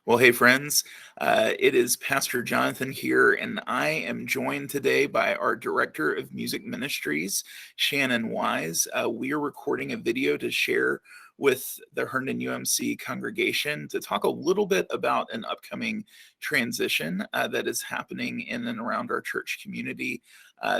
Well, hey, friends, it is Pastor Jonathan here, and I am joined today by our Director of Music Ministries, Shannon Wise. We are recording a video to share with the Herndon UMC congregation to talk a little bit about an upcoming transition that is happening in and around our church community.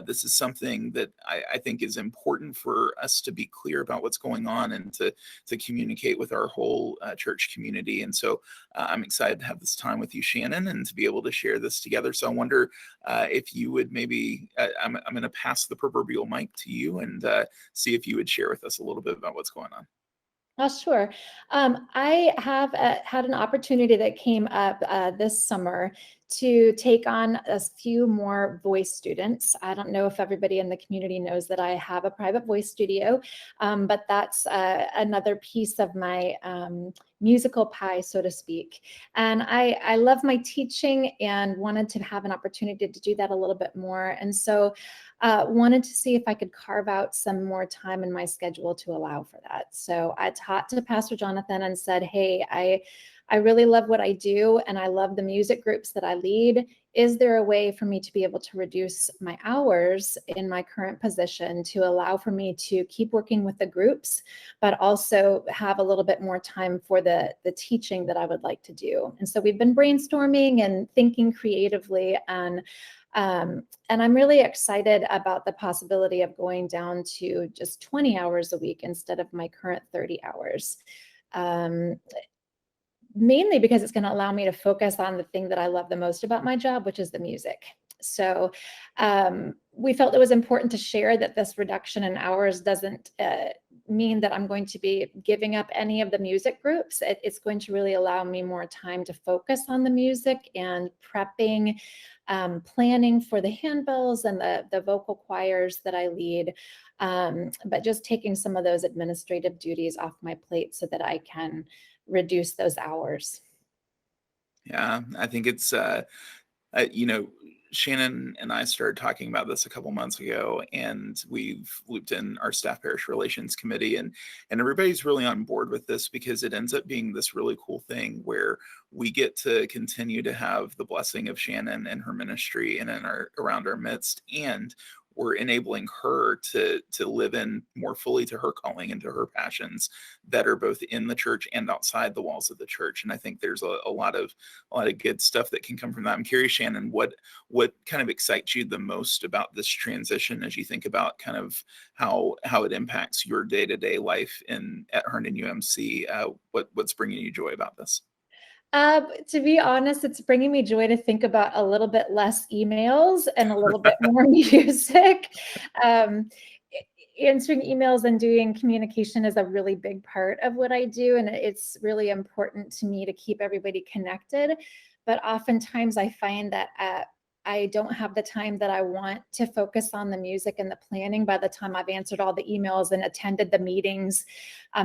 This is something that I think is important for us to be clear about what's going on and to communicate with our whole church community. And so I'm excited to have this time with you, Shannon, and to be able to share this together. So I wonder if you would maybe, I'm going to pass the proverbial mic to you and see if you would share with us a little bit about what's going on. Oh, sure. I have had an opportunity that came up this summer to take on a few more voice students. I don't know if everybody in the community knows that I have a private voice studio, but that's another piece of my musical pie, so to speak. And I love my teaching and wanted to have an opportunity to do that a little bit more. And so wanted to see if I could carve out some more time in my schedule to allow for that. So I talked to Pastor Jonathan and said, hey, I really love what I do and I love the music groups that I lead. Is there a way for me to be able to reduce my hours in my current position to allow for me to keep working with the groups, but also have a little bit more time for the teaching that I would like to do? And so we've been brainstorming and thinking creatively, and I'm really excited about the possibility of going down to just 20 hours a week instead of my current 30 hours. Mainly because it's going to allow me to focus on the thing that I love the most about my job, which is the music. So we felt it was important to share that this reduction in hours doesn't mean that I'm going to be giving up any of the music groups. It's going to really allow me more time to focus on the music and prepping, planning for the handbells and the vocal choirs that I lead, but just taking some of those administrative duties off my plate so that I can reduce those hours. Yeah, I think it's, Shannon and I started talking about this a couple months ago, and we've looped in our staff parish relations committee, and everybody's really on board with this because it ends up being this really cool thing where we get to continue to have the blessing of Shannon and her ministry and around our midst, and we're enabling her to live in more fully to her calling and to her passions that are both in the church and outside the walls of the church. And I think there's a lot of good stuff that can come from that. I'm curious, Shannon, what kind of excites you the most about this transition as you think about kind of how it impacts your day-to-day life at Herndon UMC? What's bringing you joy about this? To be honest, it's bringing me joy to think about a little bit less emails and a little bit more music. Answering emails and doing communication is a really big part of what I do, and it's really important to me to keep everybody connected. But oftentimes I find that I don't have the time that I want to focus on the music and the planning by the time I've answered all the emails and attended the meetings.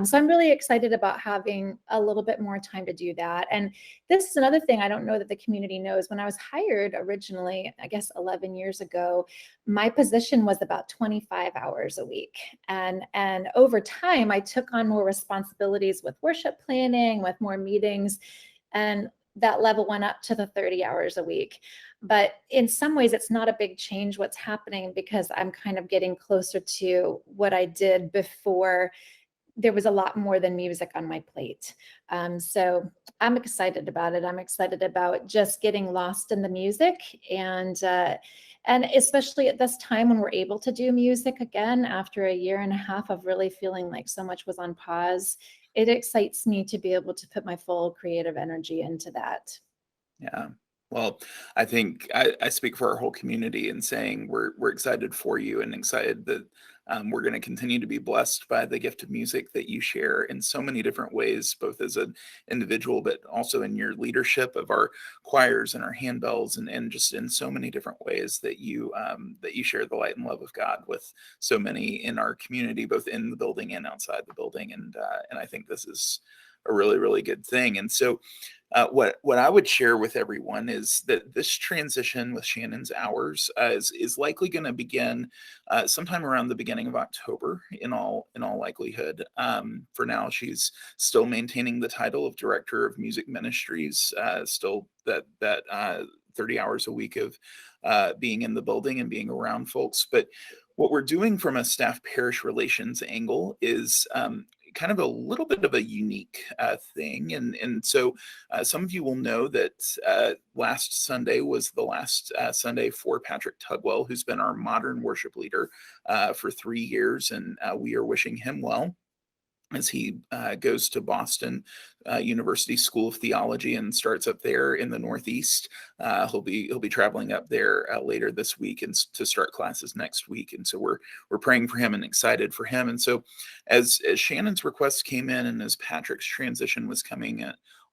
So I'm really excited about having a little bit more time to do that. And this is another thing I don't know that the community knows. When I was hired originally, I guess 11 years ago, my position was about 25 hours a week. And over time, I took on more responsibilities with worship planning, with more meetings, and that level went up to the 30 hours a week. But in some ways, it's not a big change what's happening because I'm kind of getting closer to what I did before there was a lot more than music on my plate. So I'm excited about it. I'm excited about just getting lost in the music, and especially at this time when we're able to do music again after a year and a half of really feeling like so much was on pause. It excites me to be able to put my full creative energy into that. Yeah. Well, I think I speak for our whole community in saying we're excited for you and excited that we're going to continue to be blessed by the gift of music that you share in so many different ways, both as an individual, but also in your leadership of our choirs and our handbells, and just in so many different ways that you share the light and love of God with so many in our community, both in the building and outside the building. And I think this is a really, really good thing. And so What I would share with everyone is that this transition with Shannon's hours is likely going to begin sometime around the beginning of October. In all likelihood, for now, she's still maintaining the title of Director of Music Ministries, still that 30 hours a week of being in the building and being around folks. But what we're doing from a staff parish relations angle is kind of a little bit of a unique thing. And so some of you will know that last Sunday was the last Sunday for Patrick Tugwell, who's been our modern worship leader for 3 years. And we are wishing him well as he goes to Boston University School of Theology and starts up there in the Northeast. He'll be traveling up there later this week and to start classes next week. And so we're praying for him and excited for him. And so as Shannon's request came in and as Patrick's transition was coming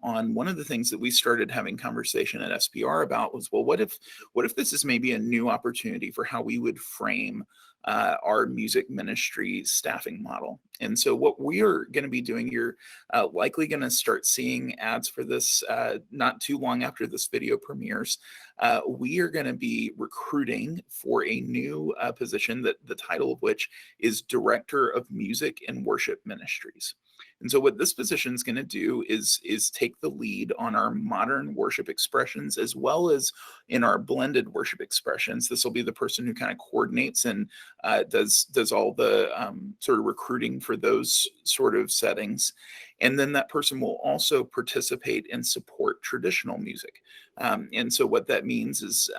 on, one of the things that we started having conversation at SPR about was, well, what if this is maybe a new opportunity for how we would frame our music ministry staffing model. And so what we are going to be doing, you're likely going to start seeing ads for this not too long after this video premieres. We are going to be recruiting for a new position, that the title of which is Director of Music and Worship Ministries. And so what this position is going to do is take the lead on our modern worship expressions as well as in our blended worship expressions. This will be the person who kind of coordinates and does all the sort of recruiting for those sort of settings. And then that person will also participate and support traditional music. And so what that means is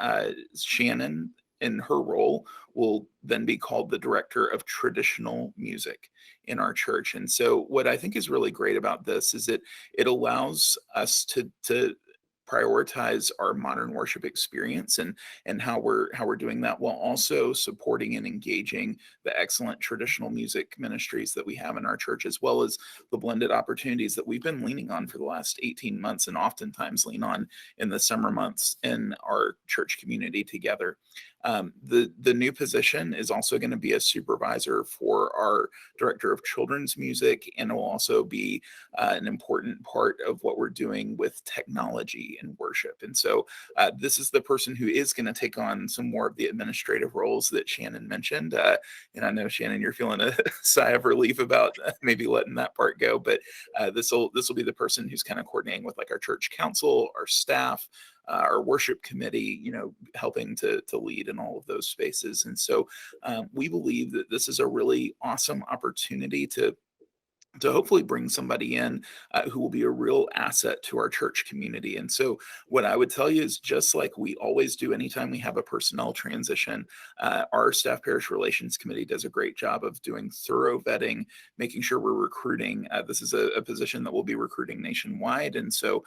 Shannon, in her role, will then be called the Director of Traditional Music in our church. And so what I think is really great about this is it allows us to prioritize our modern worship experience and how we're doing that, while also supporting and engaging the excellent traditional music ministries that we have in our church, as well as the blended opportunities that we've been leaning on for the last 18 months and oftentimes lean on in the summer months in our church community together. The new position is also going to be a supervisor for our Director of Children's Music, and it will also be an important part of what we're doing with technology and worship. And so this is the person who is going to take on some more of the administrative roles that Shannon mentioned. And I know, Shannon, you're feeling a sigh of relief about maybe letting that part go, but this will be the person who's kind of coordinating with like our church council, our staff, our worship committee, helping to lead in all of those spaces. And so we believe that this is a really awesome opportunity to hopefully bring somebody in who will be a real asset to our church community. And so what I would tell you is, just like we always do anytime we have a personnel transition, our staff parish relations committee does a great job of doing thorough vetting, making sure we're recruiting. This is a position that we'll be recruiting nationwide. And so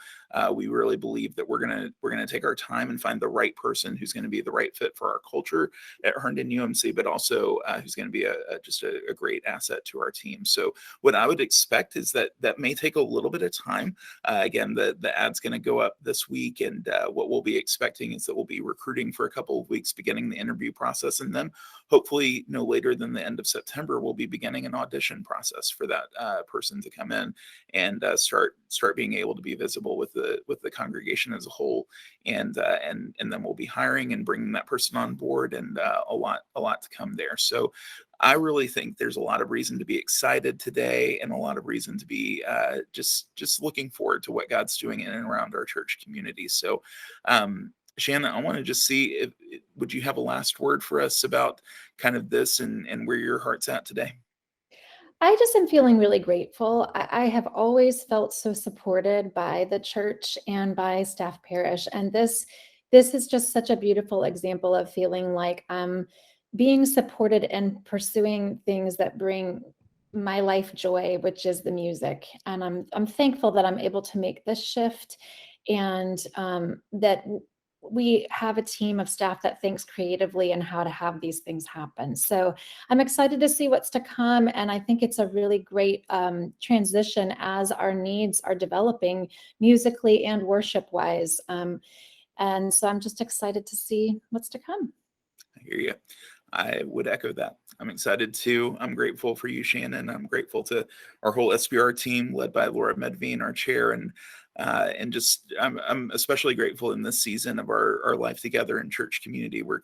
we really believe that we're gonna take our time and find the right person who's going to be the right fit for our culture at Herndon UMC, but also who's going to be just a great asset to our team. So what I would expect is that may take a little bit of time. Again, the ad's going to go up this week, and what we'll be expecting is that we'll be recruiting for a couple of weeks, beginning the interview process, and then hopefully no later than the end of September, we'll be beginning an audition process for that person to come in and start being able to be visible with the congregation as a whole, and then we'll be hiring and bringing that person on board, and a lot to come there. So I really think there's a lot of reason to be excited today, and a lot of reason to be just looking forward to what God's doing in and around our church community. So, Shannon, I want to just see would you have a last word for us about kind of this and where your heart's at today? I just am feeling really grateful. I have always felt so supported by the church and by staff parish, and this is just such a beautiful example of feeling like I'm being supported and pursuing things that bring my life joy, which is the music. And I'm thankful that I'm able to make this shift, and that we have a team of staff that thinks creatively and how to have these things happen. So I'm excited to see what's to come. And I think it's a really great transition as our needs are developing musically and worship wise. And so I'm just excited to see what's to come. I hear you. I would echo that. I'm excited too. I'm grateful for you, Shannon. I'm grateful to our whole SBR team led by Laura Medvine, our chair, and And just I'm especially grateful in this season of our life together in church community. We're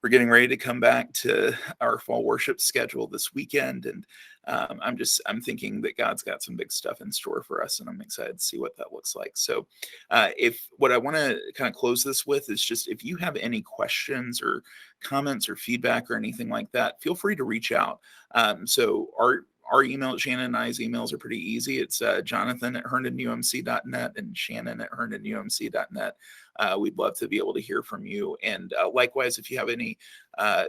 getting ready to come back to our fall worship schedule this weekend, and I'm thinking that God's got some big stuff in store for us, and I'm excited to see what that looks like. So if what I want to kind of close this with is just, if you have any questions or comments or feedback or anything like that, feel free to reach out. So our email, Shannon and I's emails are pretty easy. It's Jonathan at HerndonUMC.net and Shannon at HerndonUMC.net. We'd love to be able to hear from you. And likewise, if you have any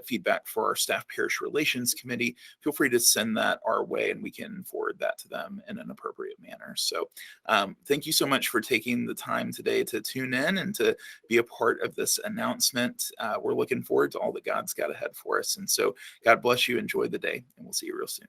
feedback for our Staff Parish Relations Committee, feel free to send that our way and we can forward that to them in an appropriate manner. So thank you so much for taking the time today to tune in and to be a part of this announcement. We're looking forward to all that God's got ahead for us. And so God bless you. Enjoy the day, and we'll see you real soon.